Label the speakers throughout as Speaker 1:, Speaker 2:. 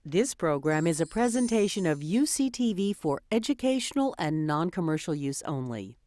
Speaker 1: This program is a presentation of UCTV for educational and non-commercial use only.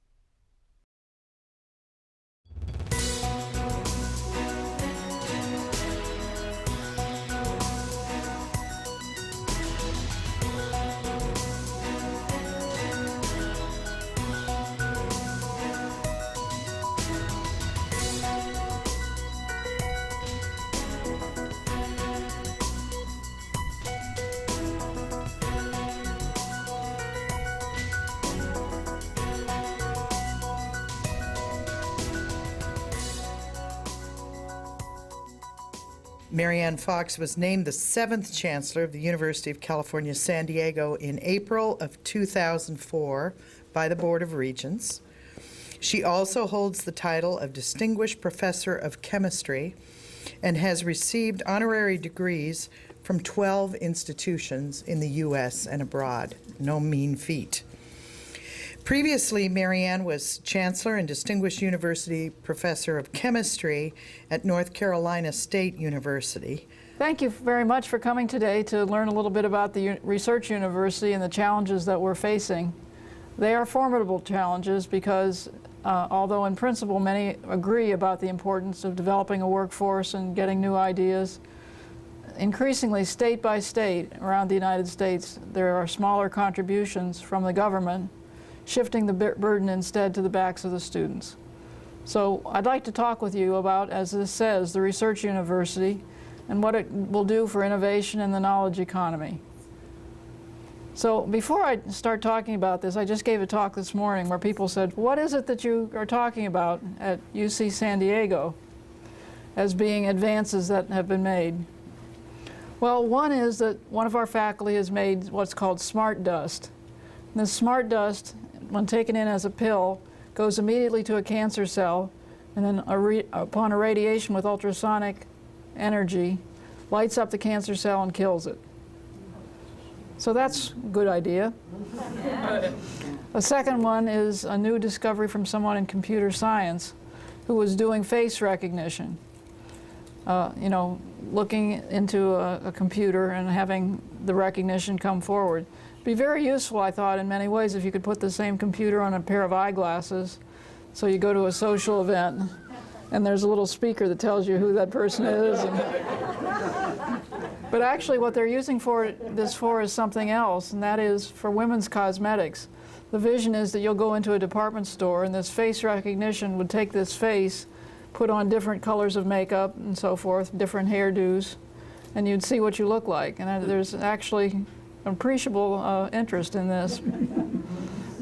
Speaker 2: Marye Fox was named the 7th Chancellor of the University of California, San Diego in April of 2004 by the Board of Regents. She also holds the title of Distinguished Professor of Chemistry and has received honorary degrees from 12 institutions in the U.S. and abroad. No mean feat. Previously, Marye was Chancellor and Distinguished University Professor of Chemistry at North Carolina State University.
Speaker 3: Thank you very much for coming today to learn a little bit about the Research University and the challenges that we're facing. They are formidable challenges because although in principle many agree about the importance of developing a workforce and getting new ideas, increasingly state by state around the United States there are smaller contributions from the government, shifting the burden instead to the backs of the students. So I'd like to talk with you about, as this says, the Research University and what it will do for innovation in the knowledge economy. So before I start talking about this, I just gave a talk this morning where people said, what is it that you are talking about at UC San Diego as being advances that have been made? Well, one is that one of our faculty has made what's called smart dust. And this smart dust, when taken in as a pill, goes immediately to a cancer cell, and then upon irradiation with ultrasonic energy, lights up the cancer cell and kills it. So that's a good idea. A second one is a new discovery from someone in computer science who was doing face recognition. Looking into a computer and having the recognition come forward. Be very useful, I thought, in many ways if you could put the same computer on a pair of eyeglasses. So you go to a social event and there's a little speaker that tells you who that person is. But actually what they're using this for is something else, and that is for women's cosmetics. The vision is that you'll go into a department store and this face recognition would take this face, put on different colors of makeup and so forth, different hairdos, and you'd see what you look like. And there's actually appreciable interest in this,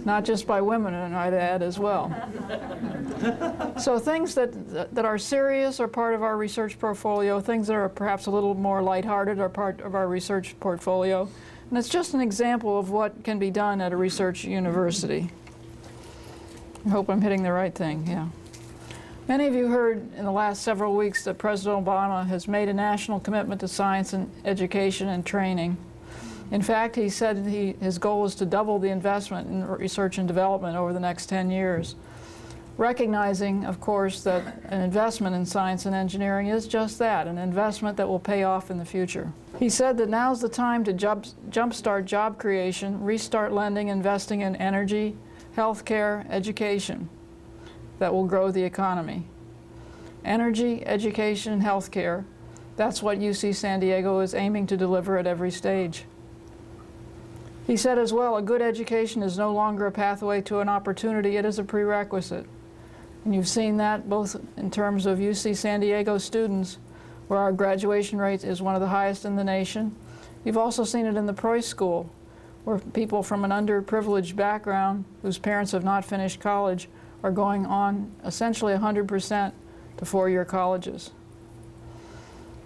Speaker 3: not just by women, and I'd add as well. So things that are serious are part of our research portfolio, things that are perhaps a little more lighthearted are part of our research portfolio, and it's just an example of what can be done at a research university. I hope I'm hitting the right thing, yeah. Many of you heard in the last several weeks that President Obama has made a national commitment to science and education and training. In fact, he said his goal is to double the investment in research and development over the next 10 years, recognizing, of course, that an investment in science and engineering is just that, an investment that will pay off in the future. He said that now's the time to jumpstart job creation, restart lending, investing in energy, healthcare, education that will grow the economy. Energy, education, and healthcare, that's what UC San Diego is aiming to deliver at every stage. He said as well, a good education is no longer a pathway to an opportunity, it is a prerequisite. And you've seen that both in terms of UC San Diego students, where our graduation rate is one of the highest in the nation. You've also seen it in the Preuss School, where people from an underprivileged background whose parents have not finished college are going on essentially 100% to four-year colleges.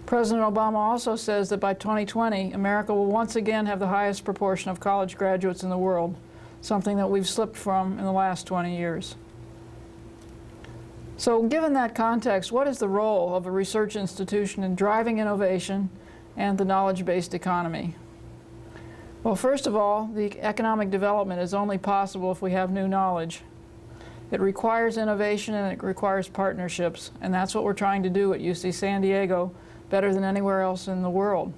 Speaker 3: President Obama also says that by 2020, America will once again have the highest proportion of college graduates in the world, something that we've slipped from in the last 20 years. So given that context, what is the role of a research institution in driving innovation and the knowledge-based economy? Well, first of all, the economic development is only possible if we have new knowledge. It requires innovation and it requires partnerships, and that's what we're trying to do at UC San Diego better than anywhere else in the world.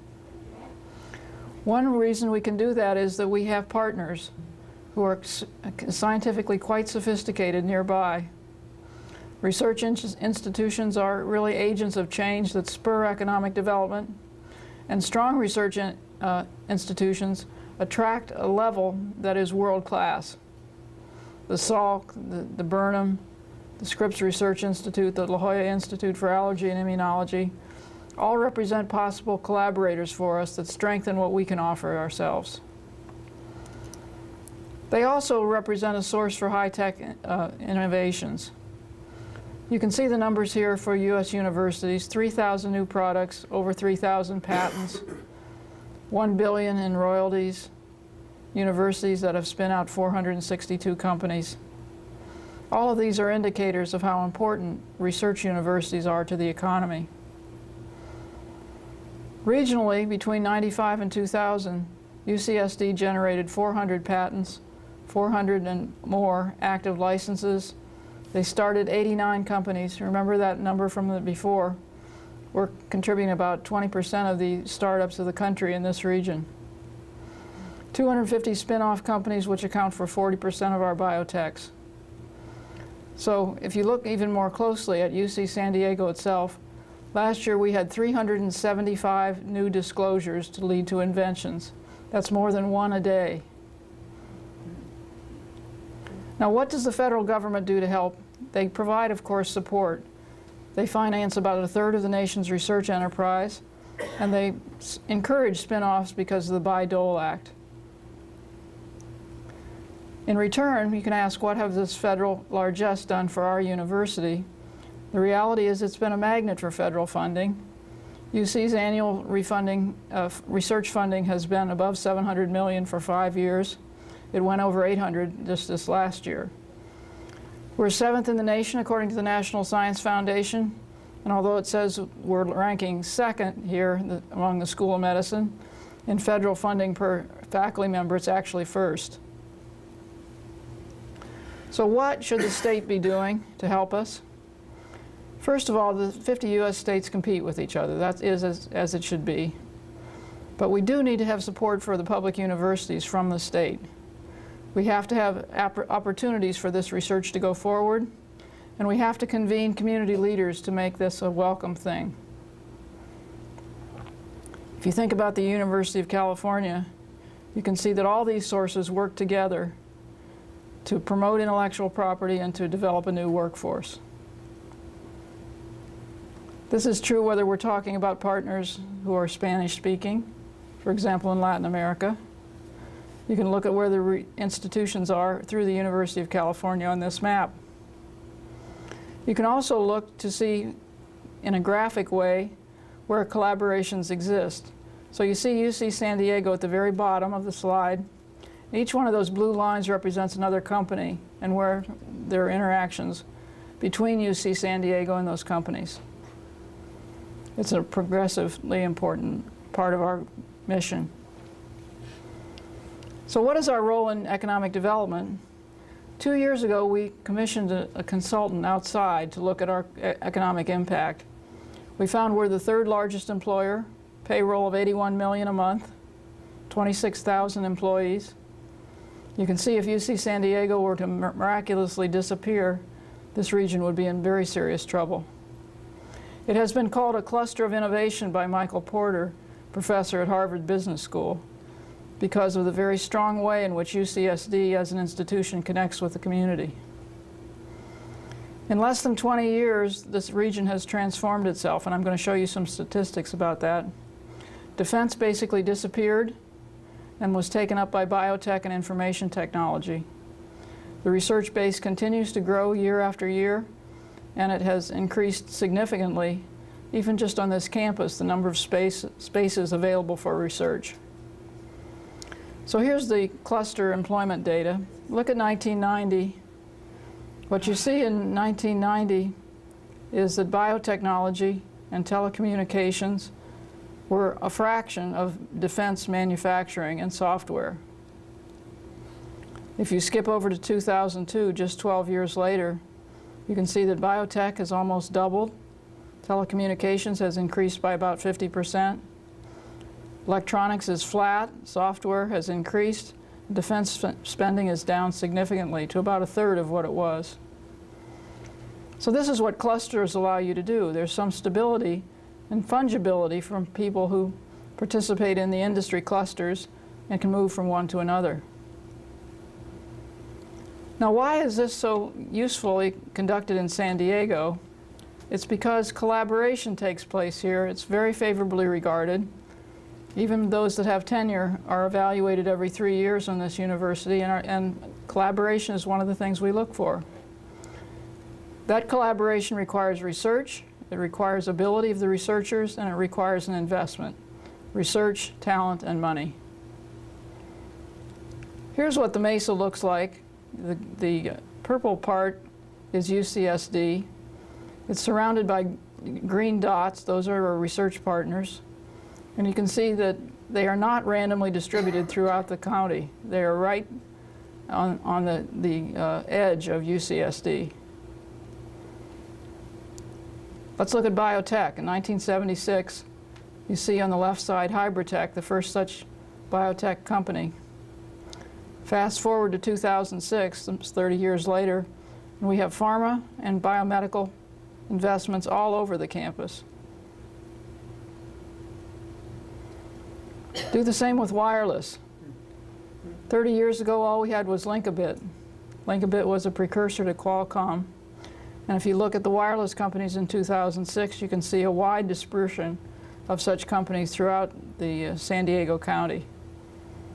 Speaker 3: One reason we can do that is that we have partners who are scientifically quite sophisticated nearby. Research institutions are really agents of change that spur economic development, and strong research institutions attract a level that is world-class. The Salk, the Burnham, the Scripps Research Institute, the La Jolla Institute for Allergy and Immunology, all represent possible collaborators for us that strengthen what we can offer ourselves. They also represent a source for high-tech innovations. You can see the numbers here for U.S. universities: 3,000 new products, over 3,000 patents, $1 billion in royalties, universities that have spun out 462 companies. All of these are indicators of how important research universities are to the economy. Regionally, between 1995 and 2000, UCSD generated 400 patents, 400 and more active licenses. They started 89 companies. Remember that number from the before. We're contributing about 20% of the startups of the country in this region. 250 spin-off companies, which account for 40% of our biotechs. So if you look even more closely at UC San Diego itself, last year we had 375 new disclosures to lead to inventions. That's more than one a day. Now, what does the federal government do to help? They provide, of course, support. They finance about 1/3 of the nation's research enterprise, and they encourage spin-offs because of the Bayh-Dole Act. In return, you can ask, what have this federal largesse done for our university? The reality is it's been a magnet for federal funding. UC's annual research funding has been above $700 million for 5 years. It went over 800 just this last year. We're 7th in the nation according to the National Science Foundation, and although it says we're ranking 2nd here among the School of Medicine, in federal funding per faculty member, it's actually 1st. So what should the state be doing to help us? First of all, the 50 U.S. states compete with each other. That is as it should be. But we do need to have support for the public universities from the state. We have to have opportunities for this research to go forward, and we have to convene community leaders to make this a welcome thing. If you think about the University of California, you can see that all these sources work together to promote intellectual property and to develop a new workforce. This is true whether we're talking about partners who are Spanish-speaking, for example, in Latin America. You can look at where the institutions are through the University of California on this map. You can also look to see in a graphic way where collaborations exist. So you see UC San Diego at the very bottom of the slide. Each one of those blue lines represents another company and where there are interactions between UC San Diego and those companies. It's a progressively important part of our mission. So what is our role in economic development? 2 years ago, we commissioned a consultant outside to look at our economic impact. We found we're the 3rd largest employer, payroll of $81 million a month, 26,000 employees. You can see if UC San Diego were to miraculously disappear, this region would be in very serious trouble. It has been called a cluster of innovation by Michael Porter, professor at Harvard Business School, because of the very strong way in which UCSD as an institution connects with the community. In less than 20 years, this region has transformed itself, and I'm going to show you some statistics about that. Defense basically disappeared and was taken up by biotech and information technology. The research base continues to grow year after year, and it has increased significantly, even just on this campus, the number of spaces available for research. So here's the cluster employment data. Look at 1990. What you see in 1990 is that biotechnology and telecommunications were a fraction of defense manufacturing and software. If you skip over to 2002, just 12 years later, you can see that biotech has almost doubled. Telecommunications has increased by about 50%. Electronics is flat, software has increased, defense spending is down significantly to about a third of what it was. So this is what clusters allow you to do. There's some stability and fungibility from people who participate in the industry clusters and can move from one to another. Now, why is this so usefully conducted in San Diego? It's because collaboration takes place here. It's very favorably regarded. Even those that have tenure are evaluated every 3 years on this university, and collaboration is one of the things we look for. That collaboration requires research, it requires ability of the researchers, and it requires an investment. Research, talent, and money. Here's what the Mesa looks like. The purple part is UCSD. It's surrounded by green dots. Those are our research partners. And you can see that they are not randomly distributed throughout the county. They are right on the edge of UCSD. Let's look at biotech. In 1976, you see on the left side Hybritech, the first such biotech company. Fast forward to 2006, 30 years later, and we have pharma and biomedical investments all over the campus. Do the same with wireless. 30 years ago, all we had was Linkabit. Linkabit was a precursor to Qualcomm. And if you look at the wireless companies in 2006, you can see a wide dispersion of such companies throughout the San Diego County.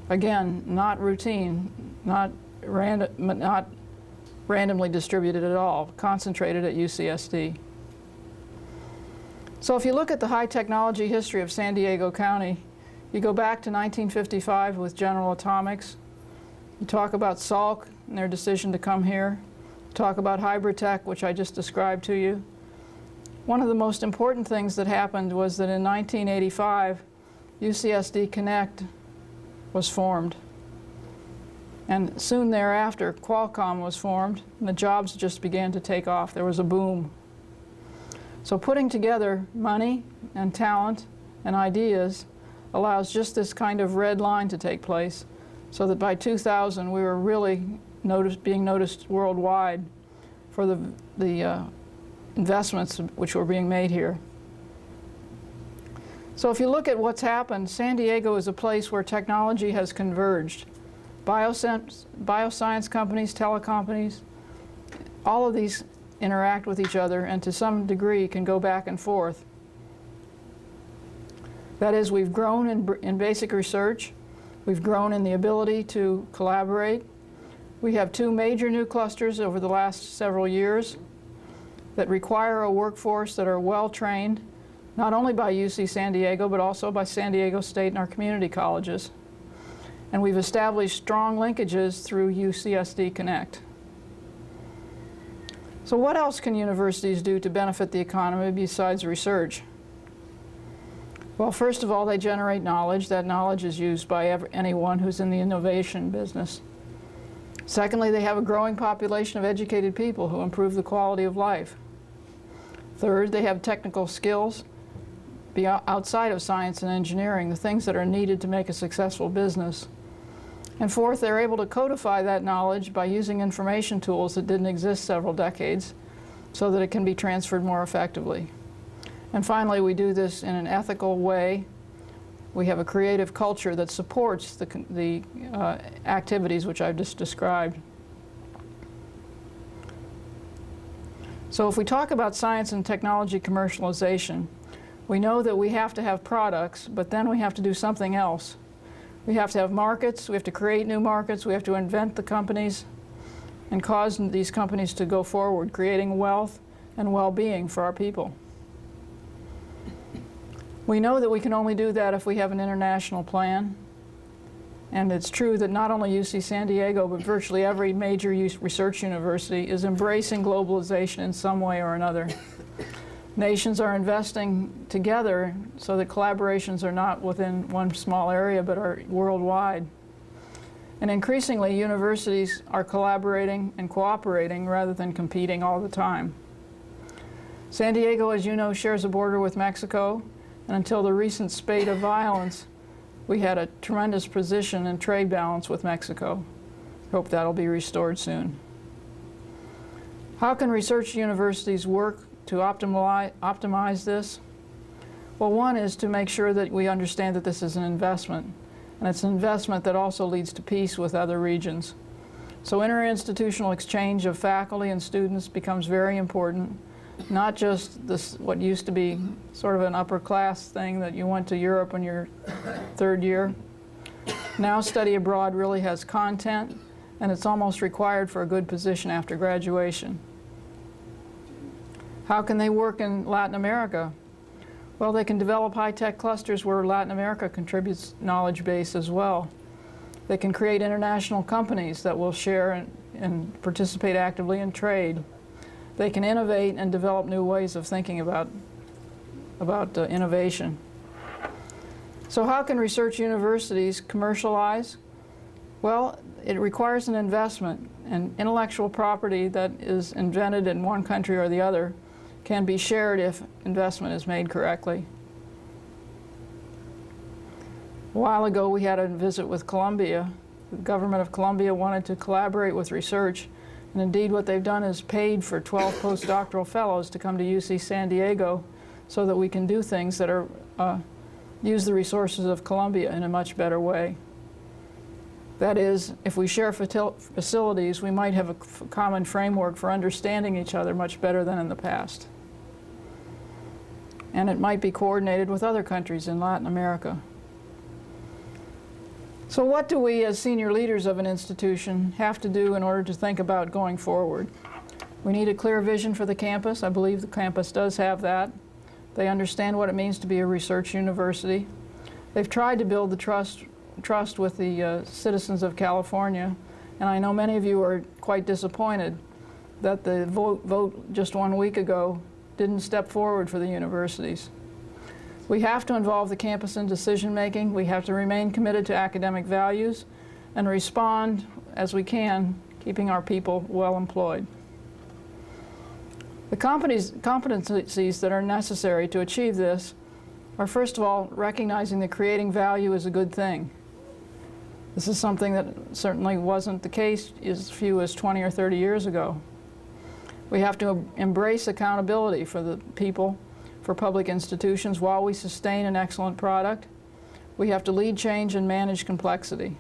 Speaker 3: Again, not routine, not randomly distributed at all, concentrated at UCSD. So if you look at the high technology history of San Diego County, you go back to 1955 with General Atomics. You talk about Salk and their decision to come here. You talk about Hybritech, which I just described to you. One of the most important things that happened was that in 1985, UCSD Connect was formed. And soon thereafter, Qualcomm was formed, and the jobs just began to take off. There was a boom. So putting together money and talent and ideas allows just this kind of red line to take place, so that by 2000 we were really being noticed worldwide for the investments which were being made here. So if you look at what's happened, San Diego is a place where technology has converged. Bioscience companies, telecompanies, all of these interact with each other and to some degree can go back and forth. That is, we've grown in basic research, we've grown in the ability to collaborate. We have 2 major new clusters over the last several years that require a workforce that are well trained, not only by UC San Diego, but also by San Diego State and our community colleges. And we've established strong linkages through UCSD Connect. So what else can universities do to benefit the economy besides research? Well, first of all, they generate knowledge. That knowledge is used by anyone who's in the innovation business. Secondly, they have a growing population of educated people who improve the quality of life. Third, they have technical skills outside of science and engineering, the things that are needed to make a successful business. And fourth, they're able to codify that knowledge by using information tools that didn't exist several decades so that it can be transferred more effectively. And finally, we do this in an ethical way. We have a creative culture that supports the activities which I've just described. So if we talk about science and technology commercialization, we know that we have to have products, but then we have to do something else. We have to have markets, we have to create new markets, we have to invent the companies and cause these companies to go forward, creating wealth and well-being for our people. We know that we can only do that if we have an international plan. And it's true that not only UC San Diego, but virtually every major research university is embracing globalization in some way or another. Nations are investing together so that collaborations are not within one small area, but are worldwide. And increasingly, universities are collaborating and cooperating rather than competing all the time. San Diego, as you know, shares a border with Mexico. And until the recent spate of violence, we had a tremendous position in trade balance with Mexico. Hope that'll be restored soon. How can research universities work to optimize this? Well, one is to make sure that we understand that this is an investment, and it's an investment that also leads to peace with other regions. So interinstitutional exchange of faculty and students becomes very important, not just this, what used to be sort of an upper class thing that you went to Europe in your third year. Now study abroad really has content, and it's almost required for a good position after graduation. How can they work in Latin America? Well, they can develop high-tech clusters where Latin America contributes knowledge base as well. They can create international companies that will share and participate actively in trade. They can innovate and develop new ways of thinking about innovation. So how can research universities commercialize? Well, it requires an investment, and intellectual property that is invented in one country or the other can be shared if investment is made correctly. A while ago we had a visit with Columbia. The government of Columbia wanted to collaborate with research, and indeed what they've done is paid for 12 postdoctoral fellows to come to UC San Diego so that we can do things that are use the resources of Columbia in a much better way. That is, if we share facilities, we might have a common framework for understanding each other much better than in the past. And it might be coordinated with other countries in Latin America. So what do we, as senior leaders of an institution, have to do in order to think about going forward? We need a clear vision for the campus. I believe the campus does have that. They understand what it means to be a research university. They've tried to build the trust with the citizens of California, and I know many of you are quite disappointed that the vote just 1 week ago didn't step forward for the universities. We have to involve the campus in decision making. We have to remain committed to academic values and respond as we can, keeping our people well employed. The competencies that are necessary to achieve this are, first of all, recognizing that creating value is a good thing. This is something that certainly wasn't the case as few as 20 or 30 years ago. We have to embrace accountability for the people, for public institutions, while we sustain an excellent product. We have to lead change and manage complexity.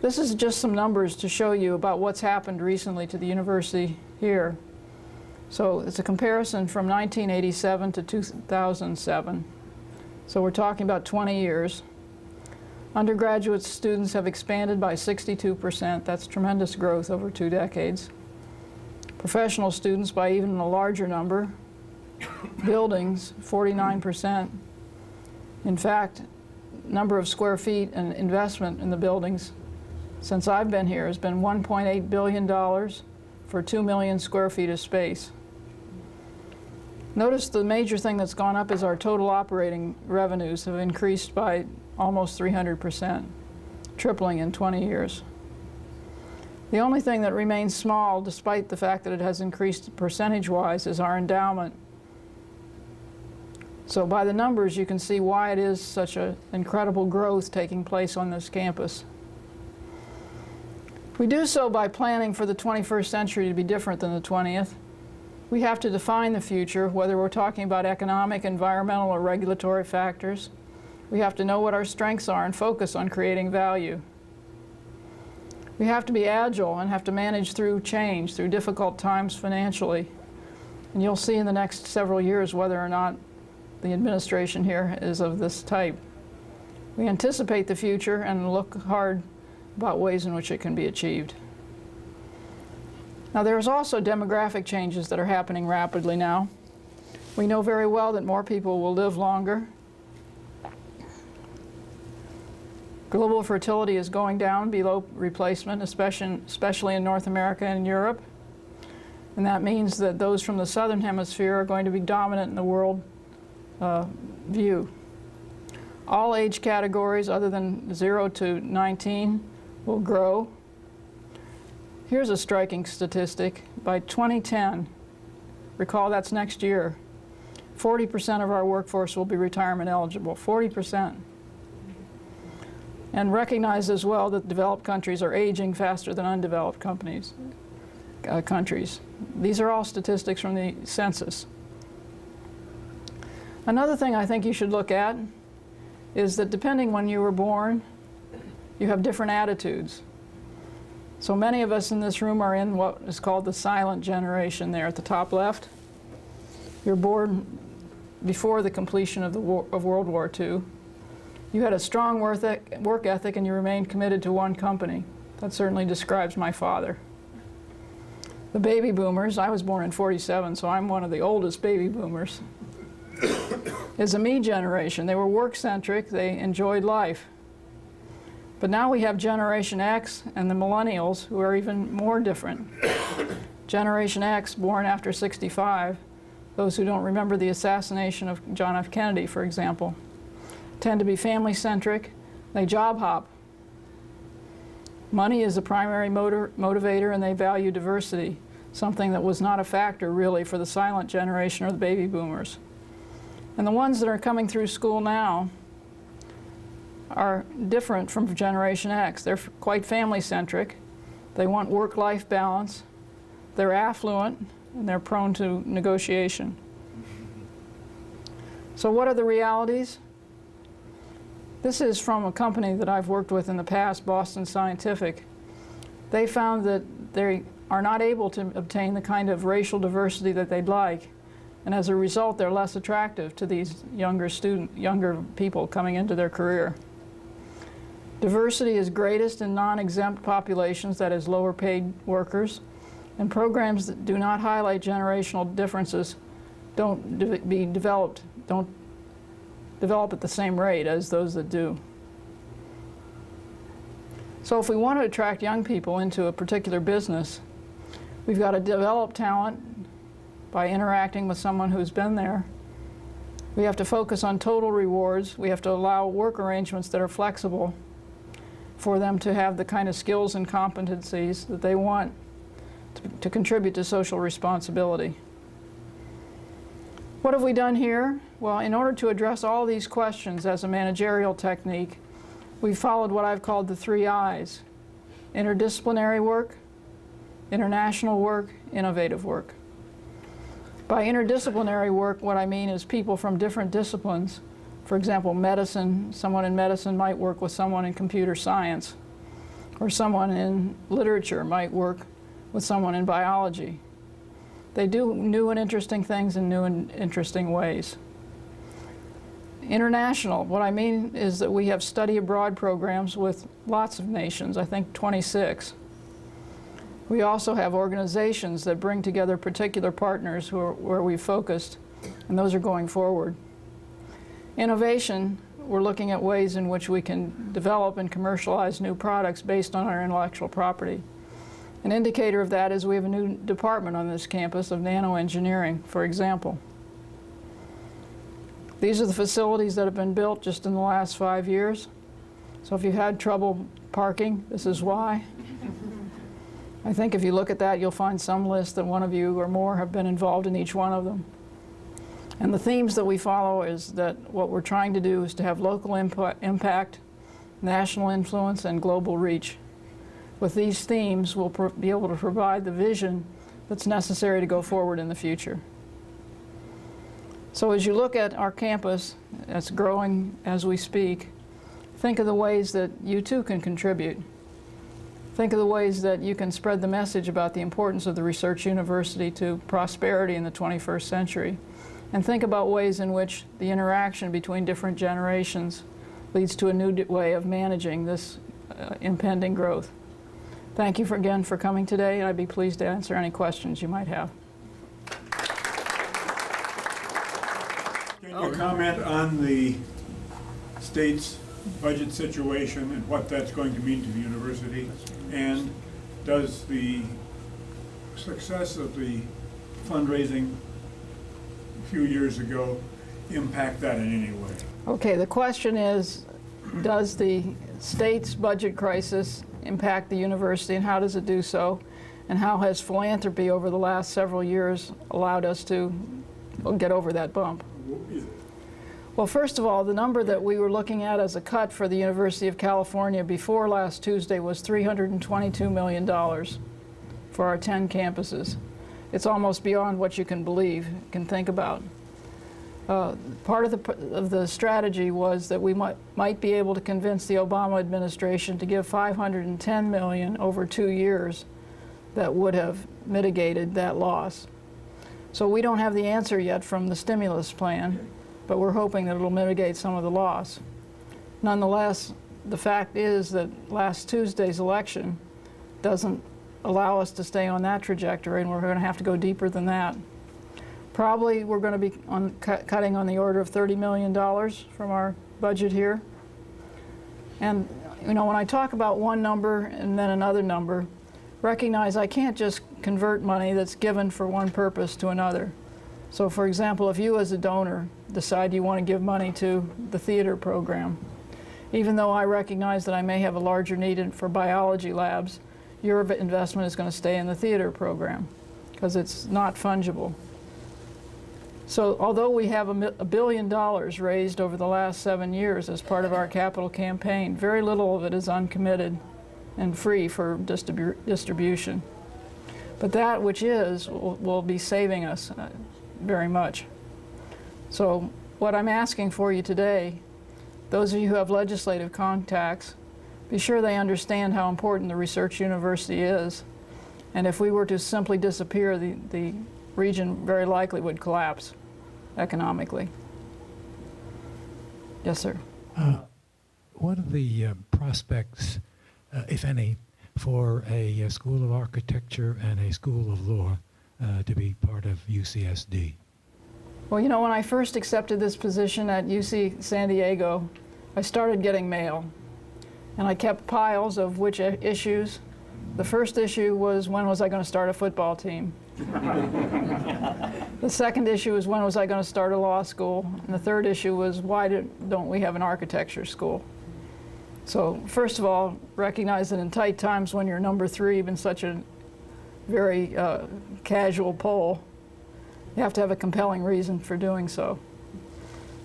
Speaker 3: This is just some numbers to show you about what's happened recently to the university here. So it's a comparison from 1987 to 2007. So we're talking about 20 years. Undergraduate students have expanded by 62%. That's tremendous growth over 2 decades. Professional students by even a larger number. Buildings, 49%. In fact, number of square feet and investment in the buildings since I've been here has been $1.8 billion for 2 million square feet of space. Notice the major thing that's gone up is our total operating revenues have increased by almost 300%, tripling in 20 years. The only thing that remains small, despite the fact that it has increased percentage-wise, is our endowment. So by the numbers, you can see why it is such an incredible growth taking place on this campus. We do so by planning for the 21st century to be different than the 20th. We have to define the future, whether we're talking about economic, environmental, or regulatory factors. We have to know what our strengths are and focus on creating value. We have to be agile and have to manage through change, through difficult times financially. And you'll see in the next several years whether or not the administration here is of this type. We anticipate the future and look hard about ways in which it can be achieved. Now, there's also demographic changes that are happening rapidly now. We know very well that more people will live longer. Global fertility is going down below replacement, especially in North America and Europe. And that means that those from the southern hemisphere are going to be dominant in the world view. All age categories other than 0 to 19 will grow. Here's a striking statistic. By 2010, recall that's next year, 40% of our workforce will be retirement eligible, 40%. and recognize as well that developed countries are aging faster than undeveloped countries. These are all statistics from the census. Another thing I think you should look at is that depending when you were born, you have different attitudes. So many of us in this room are in what is called the silent generation there at the top left. You're born before the completion of World War II. You had a strong work ethic and you remained committed to one company. That certainly describes my father. The baby boomers, I was born in '47, so I'm one of the oldest baby boomers, is a me generation. They were work-centric, they enjoyed life. But now we have Generation X and the millennials who are even more different. Generation X, born after '65, those who don't remember the assassination of John F. Kennedy, for example, tend to be family-centric. They job hop. Money is a primary motivator, and they value diversity, something that was not a factor really for the silent generation or the baby boomers. And the ones that are coming through school now are different from Generation X. They're quite family-centric. They want work-life balance. They're affluent, and they're prone to negotiation. So what are the realities? This is from a company that I've worked with in the past, Boston Scientific. They found that they are not able to obtain the kind of racial diversity that they'd like, and as a result, they're less attractive to these younger people coming into their career. Diversity is greatest in non-exempt populations, that is, lower paid workers, and programs that do not highlight generational differences don't develop at the same rate as those that do. So if we want to attract young people into a particular business, we've got to develop talent by interacting with someone who's been there. We have to focus on total rewards. We have to allow work arrangements that are flexible for them to have the kind of skills and competencies that they want to contribute to social responsibility. What have we done here? Well, in order to address all these questions as a managerial technique, we've followed what I've called the 3 I's: interdisciplinary work, international work, innovative work. By interdisciplinary work, what I mean is people from different disciplines. For example, medicine, someone in medicine might work with someone in computer science, or someone in literature might work with someone in biology. They do new and interesting things in new and interesting ways. International, what I mean is that we have study abroad programs with lots of nations, I think 26. We also have organizations that bring together particular partners where we've focused, and those are going forward. Innovation, we're looking at ways in which we can develop and commercialize new products based on our intellectual property. An indicator of that is we have a new department on this campus of nanoengineering, for example. These are the facilities that have been built just in the last 5 years. So if you've had trouble parking, this is why. I think if you look at that, you'll find some list that one of you or more have been involved in each one of them. And the themes that we follow is that what we're trying to do is to have local impact, national influence, and global reach. With these themes, we'll be able to provide the vision that's necessary to go forward in the future. So as you look at our campus, it's growing as we speak, think of the ways that you too can contribute. Think of the ways that you can spread the message about the importance of the research university to prosperity in the 21st century. And think about ways in which the interaction between different generations leads to a new way of managing this impending growth. Thank you again for coming today, and I'd be pleased to answer any questions you might have.
Speaker 4: Can you comment on the state's budget situation and what that's going to mean to the university? And does the success of the fundraising a few years ago impact that in any way?
Speaker 3: Okay, the question is, does the state's budget crisis impact the university, and how does it do so? And how has philanthropy over the last several years allowed us to get over that bump? Well, first of all, the number that we were looking at as a cut for the University of California before last Tuesday was $322 million for our 10 campuses. It's almost beyond what you can believe, can think about. Part of the strategy was that we might be able to convince the Obama administration to give $510 million over 2 years that would have mitigated that loss. So we don't have the answer yet from the stimulus plan, but we're hoping that it'll mitigate some of the loss. Nonetheless, the fact is that last Tuesday's election doesn't allow us to stay on that trajectory, and we're going to have to go deeper than that. Probably we're going to be cutting on the order of $30 million from our budget here. And you know, when I talk about one number and then another number, recognize I can't just convert money that's given for one purpose to another. So for example, if you as a donor decide you want to give money to the theater program, even though I recognize that I may have a larger need for biology labs, your investment is going to stay in the theater program because it's not fungible. So although we have $1 billion raised over the last 7 years as part of our capital campaign, very little of it is uncommitted and free for distribution. But that which is will be saving us very much. So what I'm asking for you today, those of you who have legislative contacts, be sure they understand how important the research university is. And if we were to simply disappear, the region very likely would collapse economically. Yes, sir.
Speaker 5: What are the prospects, if any, for a School of Architecture and a School of Law to be part of UCSD?
Speaker 3: Well, you know, when I first accepted this position at UC San Diego, I started getting mail. And I kept piles of which issues. The first issue was, when was I going to start a football team? The second issue was, when was I going to start a law school? And the third issue was, why don't we have an architecture school? So first of all, recognize that in tight times when you're number 3 in such a very casual poll, you have to have a compelling reason for doing so.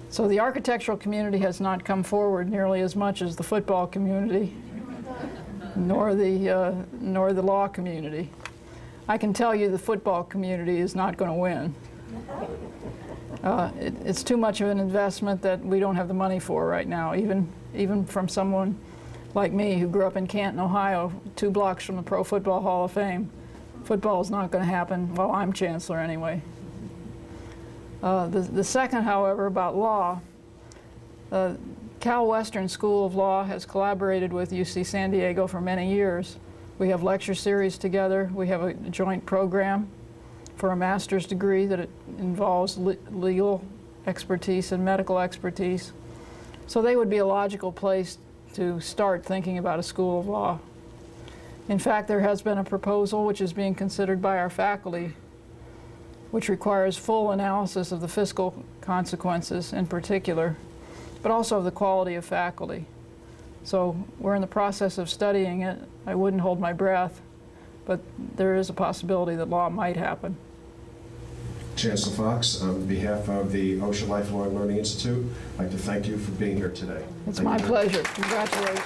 Speaker 3: So the architectural community has not come forward nearly as much as the football community, nor the law community. I can tell you the football community is not going to win. It's too much of an investment that we don't have the money for right now, even from someone like me who grew up in Canton, Ohio, 2 blocks from the Pro Football Hall of Fame. Football is not going to happen while I'm chancellor anyway. The second, however, about law, Cal Western School of Law has collaborated with UC San Diego for many years. We have lecture series together. We have a joint program for a master's degree that involves legal expertise and medical expertise. So they would be a logical place to start thinking about a school of law. In fact, there has been a proposal which is being considered by our faculty, which requires full analysis of the fiscal consequences in particular, but also of the quality of faculty. So we're in the process of studying it. I wouldn't hold my breath, but there is a possibility that law might happen.
Speaker 6: Chancellor Fox, on behalf of the Osher Lifelong Learning Institute, I'd like to thank you for being here today.
Speaker 3: It's my pleasure. Congratulations.